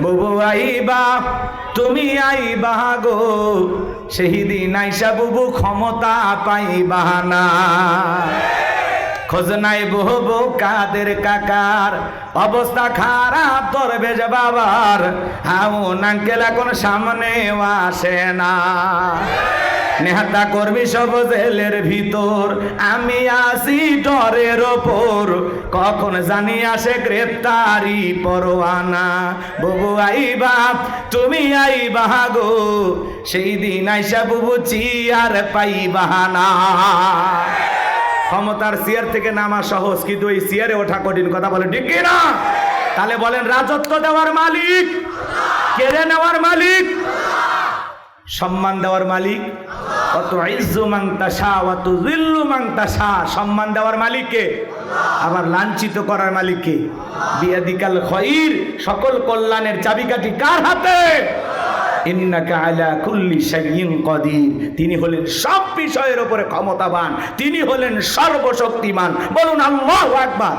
বুবু আইবা তুমি আইবা গো, সেই দিন আইসা বুবু ক্ষমতা পাইবা না। খোঁজ নাই বহু কাদের কাকার, অবস্থা খারাপ দরবেশ বাবার, হাউন আঙ্কেল এখন সামনেও আসে না। নেহাতা করবি সব জেলের ভিতর, আমি আসি ডরের ওপর, কখন জানি আসে গ্রেপ্তারি পরোয়ানা। বুবু আইবা তুমি আইবা গো, সেই দিন আইসা বুবু চিয়ার পাইবা না। ক্ষমতার চেয়ার থেকে নামা সহজ, কিন্তু এই চেয়ারে ওঠা কঠিন। কথা বলে ঠিক না? তাহলে বলেন, রাজত্ব দেওয়ার মালিক, কেড়ে নেওয়ার মালিক, সম্মান দেওয়ার মালিক। কত ইজ্জু মান তাশা ওয়া তুযিল্লু মান তাশা, সম্মান দেওয়ার মালিক কে? আবার লাঞ্ছিত করার মালিক কে? বিয়াদিকাল খায়র, সকল কল্যাণের চাবিকাঠি কার হাতে? ইন্নাকা আলা কুল্লি শাইইন কাদির, তিনি হলেন সব বিষয়ের উপরে ক্ষমতাবান, তিনি হলেন সর্বশক্তিমান। বলুন আল্লাহু আকবার।